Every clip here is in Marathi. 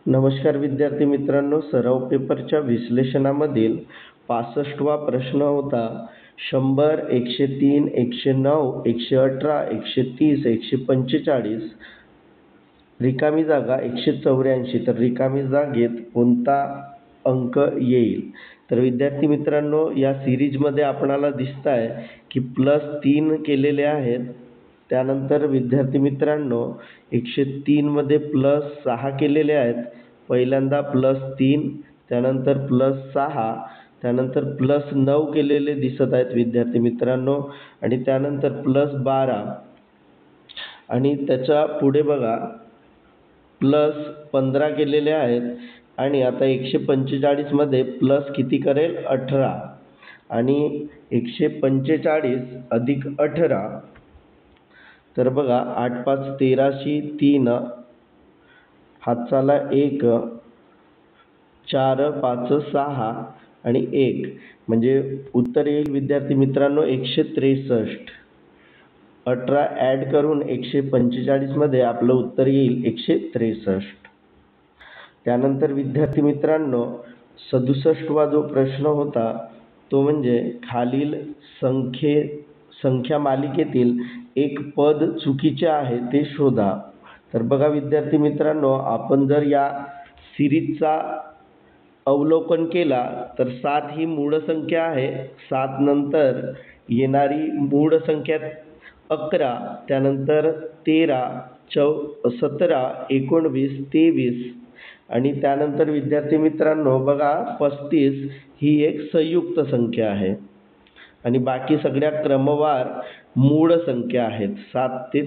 नमस्कार विद्यार्थी मित्रांनो, सराव पेपरच्या विश्लेषणामधील 65वा प्रश्न होता. 100, 103, 109, 118, 130, 145, रिकामी जागा 184. तर रिकामी जागेत कोणता अंक येईल? तर विद्यार्थी मित्रांनो, या सिरीजमध्ये आपणाला दिसत आहे की +3 केलेले आहेत. त्यानंतर विद्यार्थी मित्रांनो 103 मध्ये +6 केलेले आहेत. पहिल्यांदा +3, त्यानंतर +6, त्यानंतर +9 केलेले दिसत आहेत विद्यार्थी मित्रांनो, आणि त्यानंतर +12, आणि त्याच्या पुढे बघा +15 केलेले आहेत. आणि आता 145 मध्ये प्लस किती करेल? 18. आणि 145 अधिक 18, तर बघा 8 5 13शी 3, हातचाला 1, 4 5 6 आणि 1, म्हणजे उत्तर येईल विद्यार्थी मित्रांनो 163. 18 ॲड करून 145 मध्ये आपलं उत्तर येईल 163. त्यानंतर विद्यार्थी मित्रांनो 67वा जो प्रश्न होता तो म्हणजे खालील संख्या मालिकेतील एक पद चुकीचे आहे ते शोधा. तर बघा विद्यार्थी मित्रांनो, आपण जर या सिरीजचा अवलोकन केला तर 7 ही मूळ संख्या आहे. 7 नंतर येणारी मूळ संख्या 11, त्यानंतर 13, 17, 19, 23, आणि त्यानंतर विद्यार्थी मित्रांनो बघा 35 ही एक संयुक्त संख्या आहे. आणि बाकी सगळ्या क्रमवार मूळ संख्या आहेत. 7 ते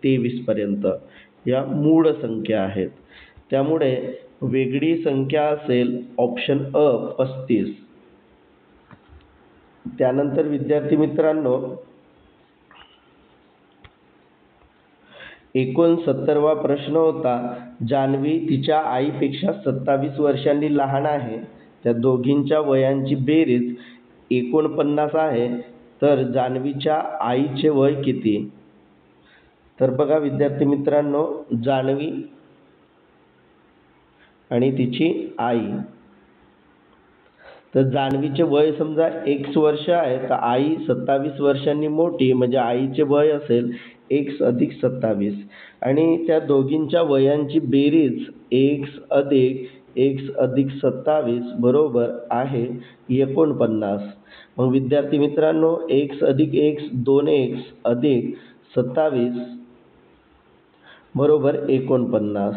23 पर्यंत या मूळ संख्या आहेत. त्यामुळे वेगळी संख्या असेल ऑप्शन अ 35. त्यानंतर विद्यार्थी मित्रांनो 69वा प्रश्न होता. जान्हवी तिच्या आईपेक्षा 27 वर्षांनी लहान आहे. त्या दोघींच्या वयांची बेरीज 49 आहे. तर जान्हवीच्या आईचे वय किती? तर बघा विद्यार्थी मित्रांनो, जान्हवी आणि तिची आई. तर जान्हवीचे वय समजा x वर्ष आहे, तर आई 27 वर्षांनी मोठी, म्हणजे आईचे वय असेल x अधिक 27. आणि त्या दोघींच्या वयांची बेरीज x अधिक x अधिक 27 बरोबर आहे 49. मग विद्यार्थी मित्रांनो x अधिक x 2x अधिक 27 बरोबर 49.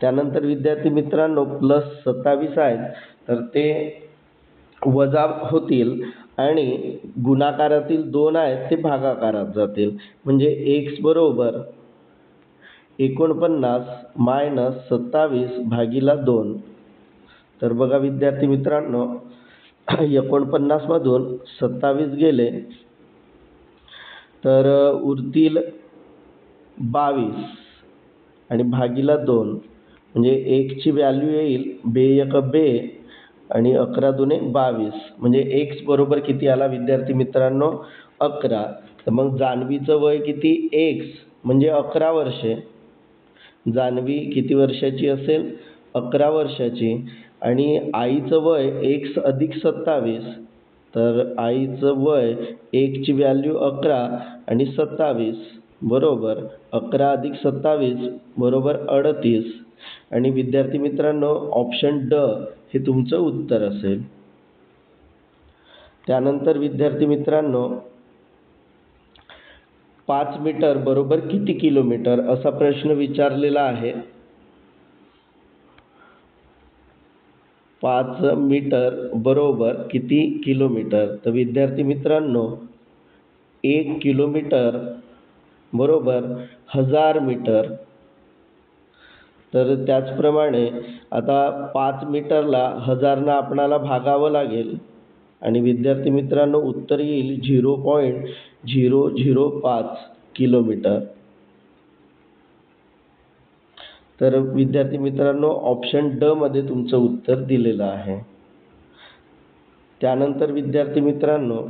त्यानंतर विद्यार्थी मित्रांनो +27 आहेत, तर ते वजा होतील आणि गुणाकारातील 2 आहेत ते भागाकारात जातील. म्हणजे x बरोबर 49 - 27/2. तर बघा विद्यार्थी मित्रांनो 49 मधून 27 गेले तर उरतील 22 आणि भागीला 2, म्हणजे 1 ची व्हॅल्यू येईल 2 आणि 11 दुने 22. म्हणजे x बरोबर किती आला विद्यार्थी मित्रांनो? 11. तर मग जान्हवीचं वय किती? x म्हणजे 11 वर्षे. जान्हवी किती वर्षाची असेल? 11 वर्षाची. आणि आईचं वय x अधिक 27. तर आईचं वय 1 ची व्हॅल्यू 11 आणि 27 बरोबर 11 अधिक 27 बरोबर 38. आणि विद्यार्थी मित्रांनो ऑप्शन ड हे तुमचं उत्तर असेल. त्यानंतर विद्यार्थी मित्रांनो 5 मीटर बरोबर किती किलोमीटर असा प्रश्न विचारलेला आहे. 5 मीटर बरोबर किती किलोमीटर? तर विद्यार्थी मित्रांनो 1 किलोमीटर बरोबर 1000 मीटर. तर त्याचप्रमाणे आता 5 मीटरला 1000 आपणाला भागावं लागेल आणि विद्यार्थी मित्रांनो उत्तर येईल 0.005 किलोमीटर. तर विद्यार्थी मित्रांनो ऑप्शन ड मध्ये तुमचं उत्तर दिलेलं आहे. त्यानंतर विद्यार्थी मित्रांनो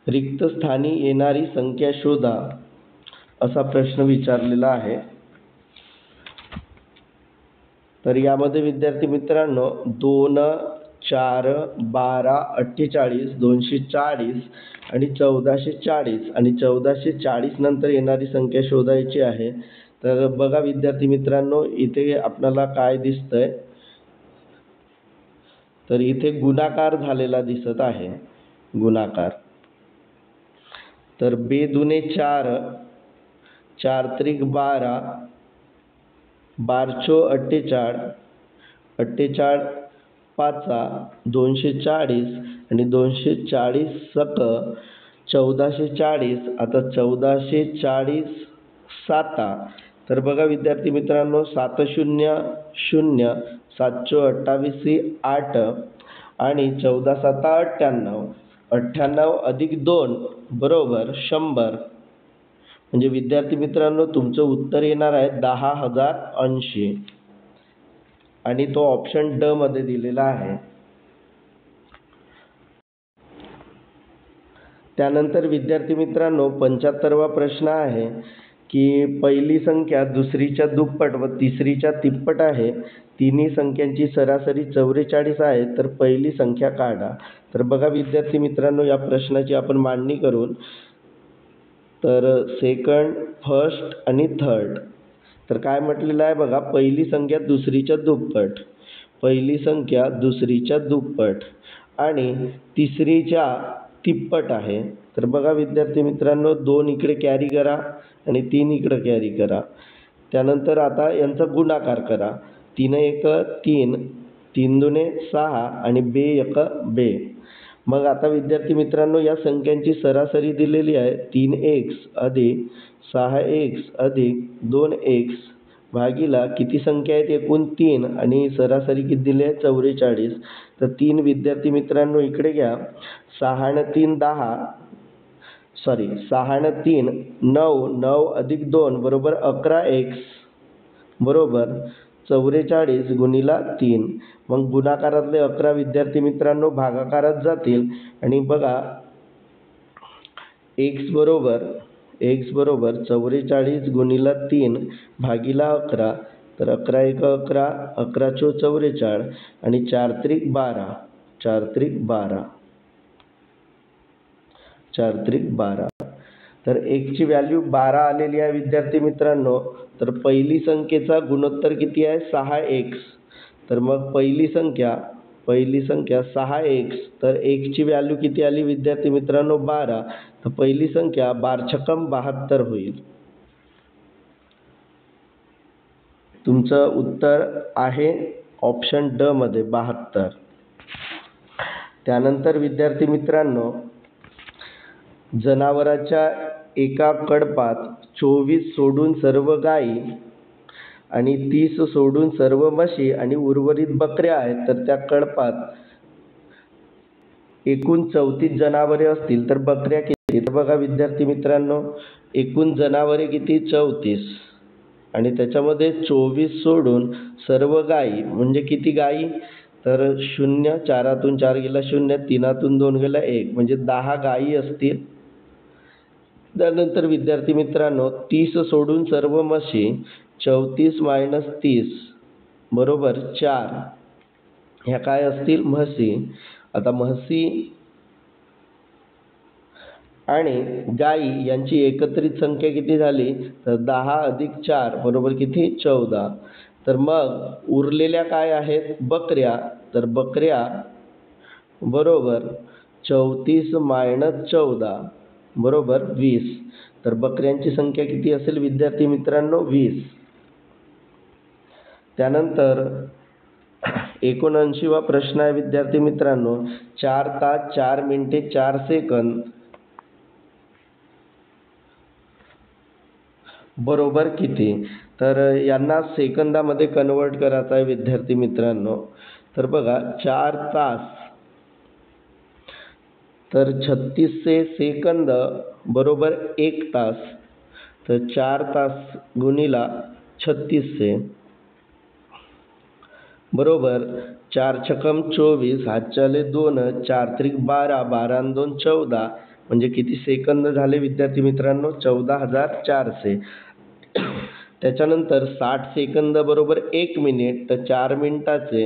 रिक्त स्थानी येणारी संख्या शोधा असा प्रश्न विचारलेला आहे. तर यामध्ये विद्यार्थी मित्रांनो 2, 4, 12, 48, 240 आणि 1440 आणि 1440 नंतर येणारी संख्या शोधायची आहे. तर बघा विद्यार्थी मित्रांनो, इथे आपल्याला काय दिसतंय, तर इथे गुणाकार झालेला दिसत आहे, गुणाकार. तर 2 दुने 4, 4 त्रिक 12, 12 चो 48, 48 पाचा 240 आणि 240 सक 1440. आता 1440 साता. तर बघा विद्यार्थी मित्रांनो, 7 0 0, 7 चो 28 8 आणि 14 7 98, 98 अधिक 2 बरोबर 100. म्हणजे विद्यार्थी मित्रांनो, तुमचं उत्तर येणार आहे 10,080 आणि तो ऑप्शन ड मध्ये दिलेला आहे. त्यानंतर विद्यार्थी मित्रांनो, 75वा प्रश्न आहे की पहिली संख्या दुसरीच्या दुप्पट व तिसरीच्या तिप्पट आहे. तिन्ही संख्यांची सरासरी 44 आहे, तर पहिली संख्या काढा. तर बघा विद्यार्थी मित्रांनो, या प्रश्नाची आपण मांडणी करून, तर सेकंड, फर्स्ट आणि थर्ड. तर काय म्हटलेलं आहे बघा, पहिली संख्या दुसरीच्या दुप्पट, पहिली संख्या दुसरीच्या दुप्पट आणि तिसरीच्या तिप्पट आहे. तर बघा विद्यार्थी मित्रांनो, 2 इकडे कॅरी करा आणि 3 इकडे कॅरी करा. त्यानंतर आता यांचा गुणाकार करा. 3 1 3, 3 दुने 6 आणि 2 1 2. मग आता विद्यार्थी मित्रांनो, या संख्यांची सरासरी दिलेली आहे 3x अधिक 6x अधिक 2x भागीला किती संख्या आहेत एकूण 3 आणि सरासरी किती दिली आहे 44. तर 3 विद्यार्थी मित्रांनो इकडे घ्या. 6 न 3 10, 6 न 3 9, 9 अधिक 2 बरोबर 11x बरोबर 44 गुणिला 3. मग गुणाकारातले 11 विद्यार्थी मित्रांनो भागाकारात जातील आणि बघा x बरोबर 44 गुणिला 3 भागीला 11. तर 11 1 11, 11 चो 44 आणि 4 त्रिक 12, 4 त्रिक 12, 4 त्रिक 12. तर x ची व्हॅल्यू 12 आलेली आहे विद्यार्थी मित्रांनो. तर पहिली संख्येचा गुणोत्तर किती आहे 6x. तर मग पहिली संख्या 6x. तर x ची व्हॅल्यू किती आली विद्यार्थी मित्रांनो 12. तर पहिली संख्या 12 छक्कम 72 होईल. तुमचं उत्तर आहे ऑप्शन ड मध्ये 72. त्यानंतर विद्यार्थी मित्रांनो, जनावराच्या एका कळपात 24 सोडून सर्व गायी आणि 30 सोडून सर्व म्हशी आणि उर्वरित बकऱ्या आहेत. तर त्या कळपात एकूण 34 जनावरे असतील तर बकऱ्या किती? तर बघा विद्यार्थी मित्रांनो, एकूण जनावरे किती 34 आणि त्याच्यामध्ये 24 सोडून सर्व गायी म्हणजे किती गायी? तर 0, 4 4 गेला 0, 3 2 गेला 1 म्हणजे 10 गायी असतील. त्यानंतर विद्यार्थी मित्रांनो, 30 सोडून सर्व म्हशी, 34 - 30 बरोबर 4. ह्या काय असतील म्हशी. आता म्हशी आणि गायी यांची एकत्रित संख्या किती झाली? तर 10 अधिक 4 बरोबर किती 14. तर मग उरलेल्या काय आहेत बकऱ्या. तर बकऱ्या बरोबर 34 - 14 बरोबर 20. तर बकऱ्यांची संख्या किती असेल विद्यार्थी मित्रांनो 20. त्यानंतर 79वा प्रश्न आहे विद्यार्थी मित्रांनो, 4 तास 4 मिनिटे 4 सेकंद बरोबर किती? तर यांना सेकंदामध्ये कन्वर्ट करायचं आहे विद्यार्थी मित्रांनो. तर बघा 4 तास तर 3600 सेकंद बरोबर 1 तास. तर 4 तास गुणिला 3600 बरोबर 4 छक्कम 24, हातच्याले 2, 4 त्रिक 12, 12 आणि 2 14 म्हणजे किती सेकंद झाले विद्यार्थी मित्रांनो 14,400. त्याच्यानंतर 60 सेकंद बरोबर 1 मिनिट, तर 4 मिनिटाचे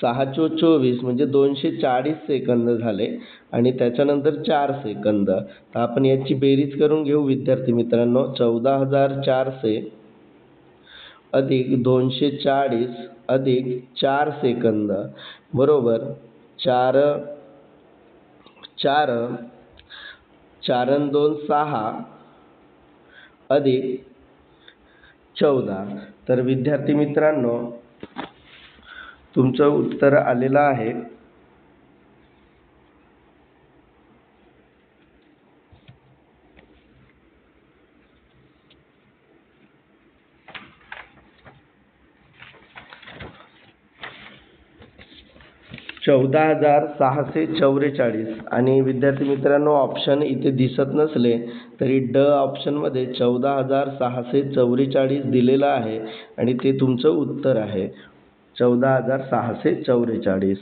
6 चोक 24 म्हणजे 240 सेकंद झाले आणि त्याच्यानंतर 4 सेकंद. तर आपण याची बेरीज करून घेऊ विद्यार्थी मित्रांनो. 14,400 अधिक 240 अधिक 4 सेकंद बरोबर 4 4 4 अन् 2 6 अधिक 14. तर विद्यार्थी मित्रांनो तुमचं उत्तर आलेलं आहे 14,644. आणि विद्यार्थी मित्रांनो ऑप्शन इथे दिसत नसले तरी ड ऑप्शनमध्ये 14,644 दिलेलं आहे आणि ते तुमचं उत्तर आहे 14,644.